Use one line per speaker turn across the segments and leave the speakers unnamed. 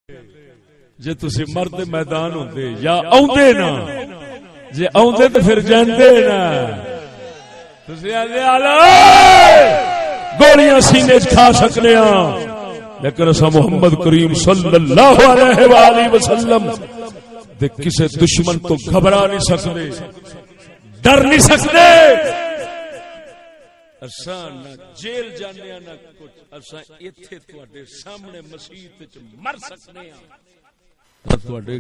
جے تسی مرد میدان ہوندے یا آوندے نا، جے آوندے تے پھر جاندے نا، تسی آندے آلا گولیاں سینے چ کھا سکنے ہاں، لیکن اسا محمد کریم صلی اللہ علیہ وآلہ وسلم دے کسے دشمن تو گھبرا نہیں سکدے، ڈر نہیں سکدے۔ اساں نہ جیل جانے نہ کچھ، اساں ایتھے تواڈے سامنے مسجد وچ مر سکنے ہاں، تواڈے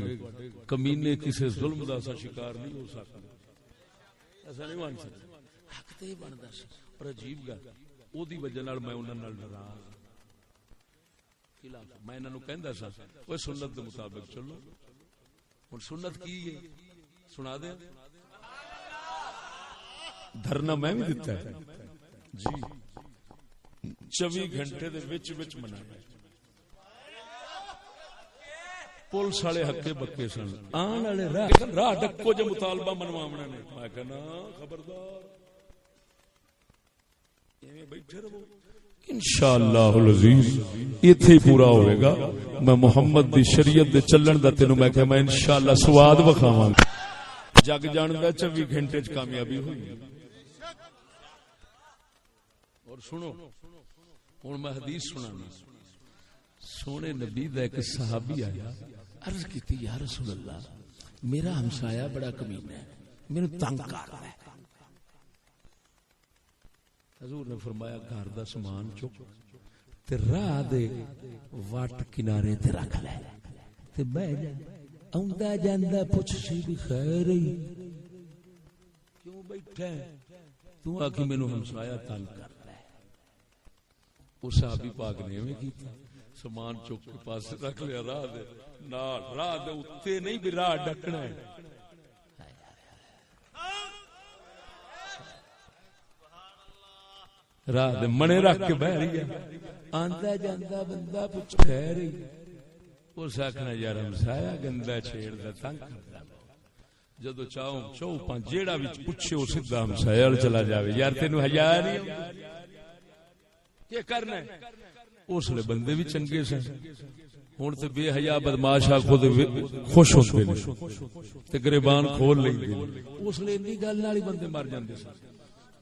کمینے کسے ظلم دا اساں شکار نہیں ہو سکدے، ایسا نہیں بن سکدا۔ حق تے ہی بندا سی، پر عجیب گل او دی وجہ نال میں انہاں نال ناراض خلاف میں انہاں نوں کہندا سا اوے سنت دے مطابق چلو۔ ہن سنت کی ہے سنا دے، دھرنا میں بھی دتا ہے جی، 24 گھنٹے دے وچ وچ منایا، پولیس والے ہکے بکے سن، آن والے راہ ڈکو جو مطالبہ منواونا نے، میں کہنا خبردار ایویں بیٹھے رہو، انشاءاللہ العزیز ایتھے ہی پورا ہوئے گا۔ میں محمد دی شریعت دے چلن دا تینوں میں کہ میں انشاءاللہ سواد وکھاواں گا، جگ جاندا 24 گھنٹے چ کامیابی ہوئی۔ اور سنو ہن میں حدیث سنانا، سونے نبی دا ایک صحابی آیا، عرض کیتی یا رسول اللہ میرا ہمسایہ بڑا کمینہ ہے، مینوں تنگ کردا ہے۔ حضور نے فرمایا گھر دا سامان چک تے راہ دے واٹ کنارے تے رکھ لے تے بیٹھ جا، اوندا جاندا پوچھ سی بھی خیر ہی کیوں بیٹھا ہے، تو آکھی مینوں ہمسایہ تنگ کر رہا ہے۔ اس صحابی پاک نے ایویں کیتا، سامان چک کے پاس رکھ لیا، راہ دے نال راہ دے اوتے نہیں بھی راہ ڈکنا ہے، راہ دے منے رکھ کے بہ رہی ہے، آندا جاندا بندہ پوچھ خیر ہی، اس آکھنا یار ہمسایہ گندا چھیڑدا تنگ کردا، جدو چاہوں چو پانچ جیڑا وچ پوچھے او سیدھا ہمسایہ ول چلا جاوے، یار تینوں حیا نہیں کی کرنا ہے۔ اس لیے بندے بھی چنگے سن، ہن تے بے حیا بدماش آکھو تے خوش ہوندے نے تے گریبان کھول لیندے نے، اس لیے انی گل نال ہی بندے مر جاندے سن۔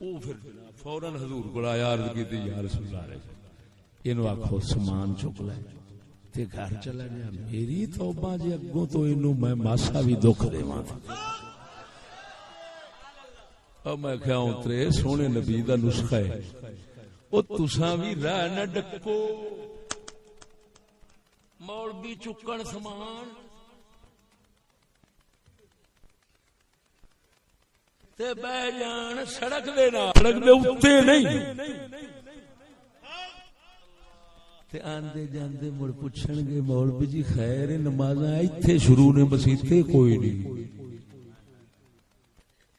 او پھر فوراً حضور کو عرض کیتی یا رسول اللہ اینو آکھو سامان چک لے تے گھر چلا جا، میری توبہ جے اگوں تو اینو میں ماسا بھی دکھ دیواں۔ او میں کہیا اترے سونے نبی دا نسخہ ہے، او تساں بھی راہ نہ ڈکو، مولوی چکن سامان تے بہ جان سڑک دے نال، سڑک دے اوتے نہیں، تے آندے جاندے مڑ پوچھن گے مولوی جی خیر نمازاں ایتھے شروع نے بس ایتھے کوئی نہیں،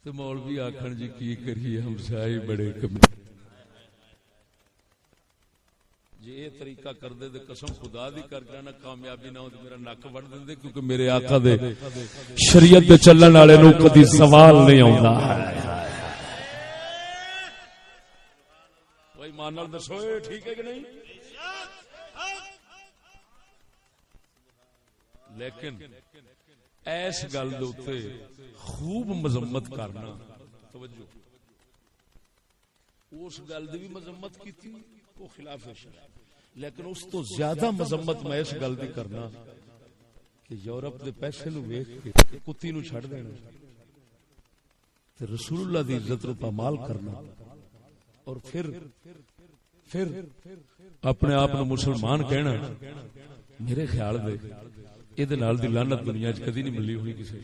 تے مولوی آکھن جی کی کریے ہمسائے بڑے کم جی یہ طریقہ کر دے قسم خدا دی کر کے نا کامیابی نہ ہو تے میرا نک وڑ دے، کیونکہ میرے آقا دے شریعت دے چلن والے نو کدی سوال نہیں آوندا۔ بھائی مان نال دسو ٹھیک ہے کہ نہیں؟ لیکن ایس گل دے اوتے خوب مذمت کرنا، توجہ اس گل دی بھی مذمت کیتی وہ خلاف شرع، لیکن اس تو زیادہ مذمت میں اس گل دی کرنا کہ یورپ دے پیسے نو ویکھ کے کتی نو چھڑ دینا تے رسول اللہ دی عزت نو پامال کرنا، اور پھر اپنے آپ نو مسلمان کہنا، میرے خیال دے اے نال دی لعنت دنیا وچ کدی نہیں ملی ہوئی کسی۔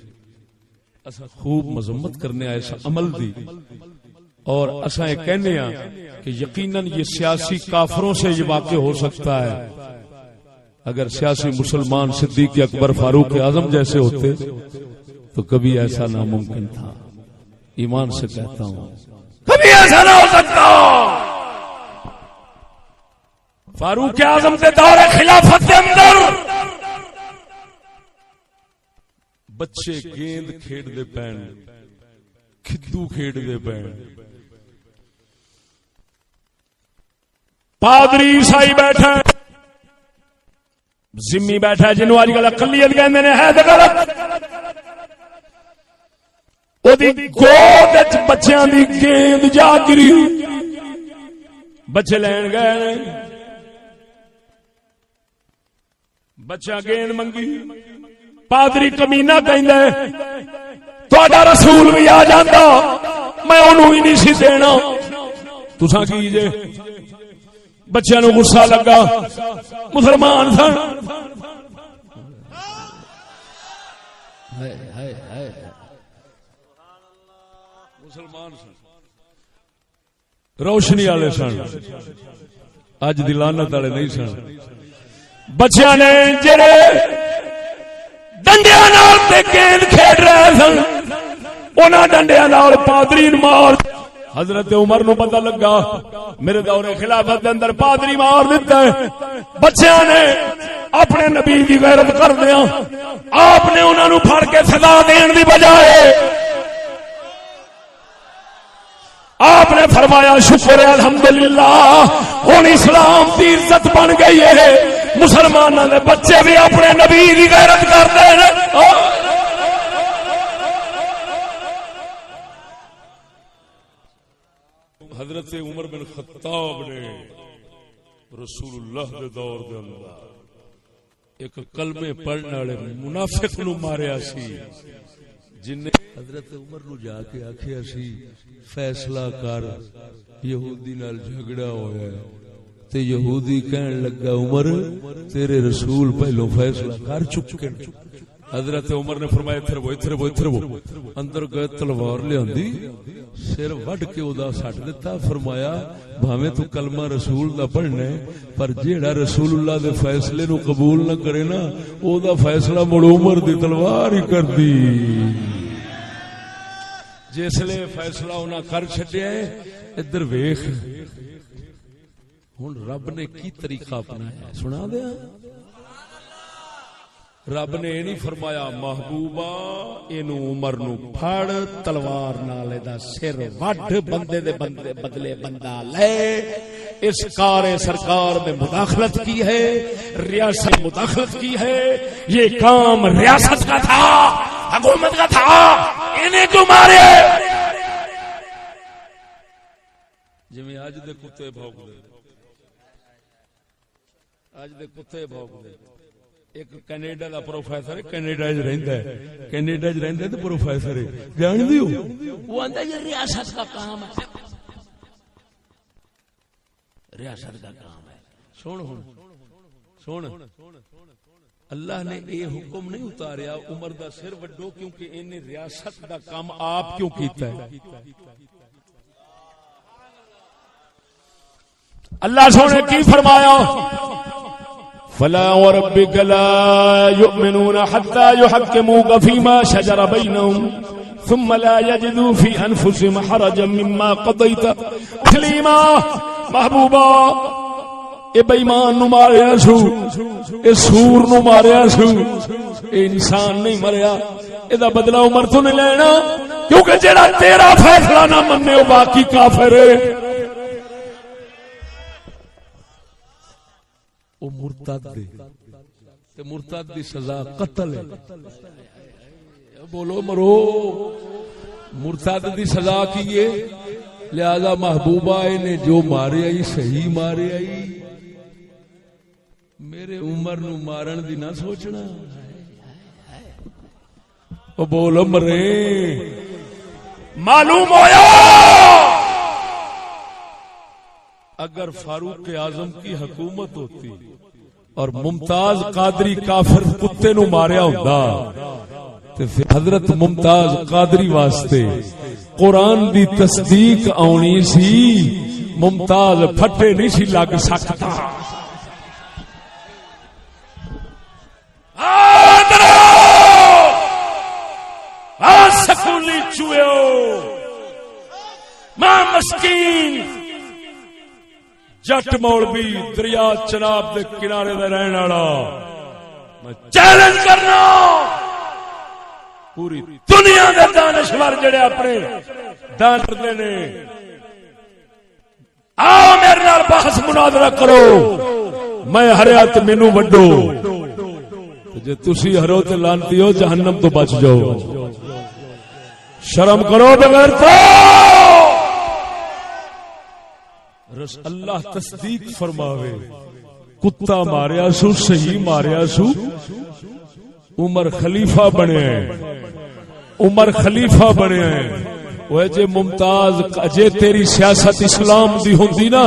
اساں خوب مذمت کرنے آئے اس عمل دی، اور اساں یہ کہنے ہیں کہ یقیناً یہ سیاسی کافروں سے یہ واقع ہو سکتا ہے، اگر سیاسی مسلمان صدیق اکبر فاروق اعظم جیسے ہوتے تو کبھی ایسا ناممکن تھا، ایمان سے کہتا ہوں کبھی ایسا نہ ہو سکتا۔ فاروق اعظم کے دور خلافت کے اندر بچے گیند کھیڈ دے پین، کھدو کھیڈ دے پین، پادری عیسائی بیٹھا
ذمی بیٹھا جنوں اج کل اقلیت کہندے نے، ہے تے غلط. اودی گود وچ بچیاں دی گیند جا گری، بچے لین گئے، بچہ گیند منگی، پادری کمینہ کہندا ہے تہاڈا رسول بھی آ جاندا میں اونوں ہی نہیں سی دینا. تساں کی جے؟ بچیاں نو غصہ لگا، مسلمان سن.
مسلمان سن،
روشنی والے سن، اج دی لعنت والے نہیں سن. بچیاں نے جڑے ڈنڈیاں نال تے گیند کھیڈ رہے سن، انہاں ڈنڈیاں نال پادری مار. حضرت عمر نو پتہ لگا میرے دور خلافت دے اندر پادری مار دیتا ہے. بچیاں نے اپنے نبی دی غیرت کردیاں آپ نے انہاں نو پھڑ کے سزا دین دی بجائے آپ نے فرمایا شکر ہے الحمدللہ ہن اسلام دی عزت بن گئی ہے، مسلماناں دے بچے بھی اپنے نبی دی غیرت کردے ہیں.
حضرت عمر بن خطاب نے رسول اللہ دے دور دے اندر ایک کلمے پڑھنے والے منافق نو ماریا سی، جن نے حضرت عمر نو جا کے آکھیا سی فیصلہ کر، یہودی نال جھگڑا ہویا ہے. تے یہودی کہن لگا عمر تیرے رسول پہلو فیصلہ کر چکے. حضرت عمر نے فرمایا اتھر وہ اندر گئے، تلوار لیاندی، سر وڈ کے او دا سٹ دتا. فرمایا بھاویں تو کلمہ رسول دا پڑھنا ہے پر جیڑا رسول اللہ دے فیصلے نو قبول نہ کرے نا او دا فیصلہ مڑ عمر دی تلوار ہی کر دی. جسلے فیصلہ انہاں کر چھڈیا ہے، ادھر ویکھ ہن رب نے کی طریقہ اپنایا ہے سنا دیا. رب نے یہ نہیں فرمایا محبوبہ اینو عمر نو پھڑ تلوار نال دا سر وڈ، بندے دے بدلے بندہ لے. اس کار سرکار میں مداخلت کی ہے، ریاست مداخلت کی ہے، یہ کام ریاست کا تھا، حکومت کا تھا، انہیں کیوں مارے؟ جویں اج دے کتے بھوک دے، اج دے کتے بھوک دے. ایک کینیڈا دا پروفیسر ہے، کینیڈا وچ رہندا ہے، کینیڈا وچ رہندا ہے تے پروفیسر ہے، جان دیو وہ آندا یہ ریاست کا کام ہے، ریاست کا کام ہے. سن اللہ نے یہ حکم نہیں اتاریا عمر دا سر وڈو کیونکہ انہیں ریاست دا کام آپ کیوں کیتا ہے.
اللہ سونے کی فرمایا فلا وربك لا يؤمنون حتى يحكموك فيما شجر بينهم ثم لا يجدوا في انفسهم حرجا مما قضيت تسليما. محبوبا اے بے ایمان نو ماریا سو، اے سور نو ماریا سو، اے انسان نہیں مریا، اے دا بدلہ عمر تو نہیں لینا کیونکہ جڑا تیرا فیصلہ نہ مننے او باقی کافر ہے.
او مرتد دے تے مرتد دی سزا قتل ہے. بولو مرو، مرتد دی سزا کی ہے. لہذا محبوبہ نے جو مارے آئی صحیح مارے آئی، میرے عمر نو مارن دی نہ سوچنا. او بولو مرے.
معلوم ہویا
اگر فاروق اعظم کی حکومت ہوتی اور ممتاز قادری کافر کتے نو ماریا ہوندا تے پھر حضرت ممتاز قادری واسطے قرآن دی تصدیق آنی سی، ممتاز پھٹے نہیں سی لگ سکتا.
سکولی چوئو ماں مسکین جٹ مولوی دریا چناب دے کنارے دے رہن والا، میں چیلنج کرنا پوری دنیا دے دانشور جڑے اپنے دان کرتے نے، آؤ میرے نال بحث مناظرہ کرو، میں ہریا تے مینوں وڈو. جے تسی ہرو تے لانتی ہو جہنم تو بچ جاؤ. شرم کرو بغیر تو. اللہ تصدیق فرماوے کتا ماریا سو صحیح ماریا سو. عمر خلیفہ بنے ہیں. عمر خلیفہ بنے ہیں. وہ جے ممتاز جے تیری سیاست اسلام دی ہوندی نا,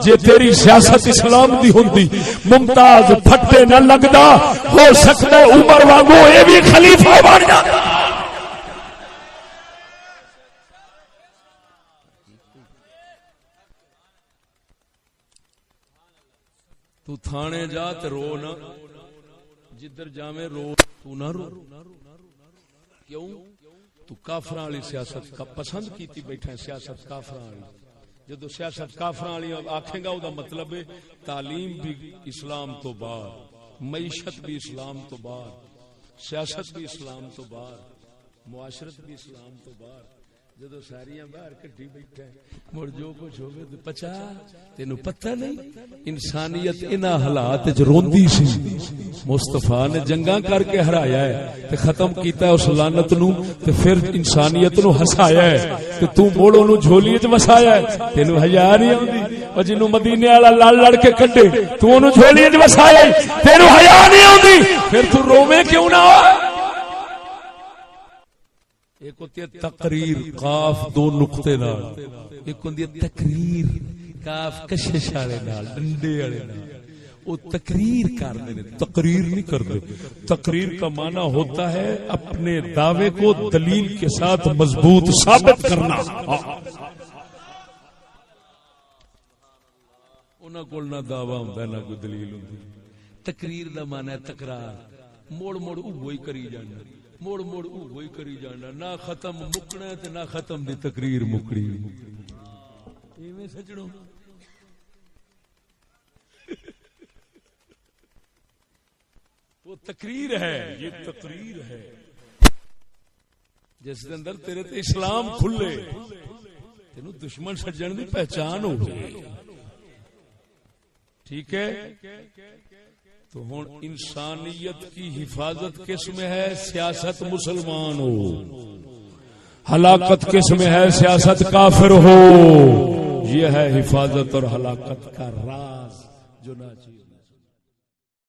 جے تیری سیاست اسلام دی ہوندی ممتاز پھٹے نہ لگدا. ہو سکتا ہے عمر وانگو اے بھی خلیفہ بن جاتا.
تو تھانے جا تے رو نہ, جدھر جاویں رو تو نہ رو. کیوں؟ تو کافراں والی سیاست کا پسند کیتی بیٹھا ہے. سیاست کافراں والی جدو سیاست کافراں والی آکھے گا او دا مطلب ہے تعلیم بھی اسلام تو باہر, معیشت بھی اسلام تو باہر, سیاست بھی اسلام تو باہر, معاشرت بھی اسلام تو باہر. جدو ساریاں باہر کٹی بیٹھا ہے مڑ جو کچھ ہوگے تو پچا تینوں پتہ نہیں. انسانیت انہاں حالات وچ روندی سی. مصطفیٰ نے جنگاں کر کے ہرایا ہے تے ختم کیتا ہے اس لعنت نو, تے پھر انسانیت نو ہسایا ہے تے تو موڑ اونوں جھولی وچ وسایا ہے. تینوں حیا نہیں آندی؟ او جنوں مدینے والا لڑ لڑ کے کڈے تو اونوں جھولی وچ وسایا ہے, تینوں حیا نہیں آندی؟ پھر تو روویں کیوں نہ؟ ایک ہوتی ہے تقریر قاف دو نقطے نال, ایک ہوتی ہے تقریر کاف کشش والے نال ڈنڈے والے نال. وہ تقریر کرتے ہیں, تقریر نہیں کرتے. تقریر کا معنی ہوتا ہے اپنے دعوے کو دلیل کے ساتھ مضبوط ثابت کرنا. انہاں کول نہ دعویٰ ہوندا نہ کوئی دلیل ہوندی. تقریر دا معنی ہے تکرار, موڑ موڑ وہی کری جانا, موڑ موڑ وہی کری جانا. نہ ختم مکنا تے نہ ختم دی تقریر مکڑی. ایویں سجڑوں وہ تقریر ہے, یہ تقریر ہے جس کے اندر تیرے تے اسلام کھلے, تینوں دشمن سجن دی پہچان ہو. ٹھیک ہے. تو ہن انسانیت کی حفاظت کس میں ہے؟ سیاست مسلمان ہو. ہلاکت کس میں ہے؟ سیاست کافر ہو. یہ ہے حفاظت اور ہلاکت کا راز جو نہ چاہیے.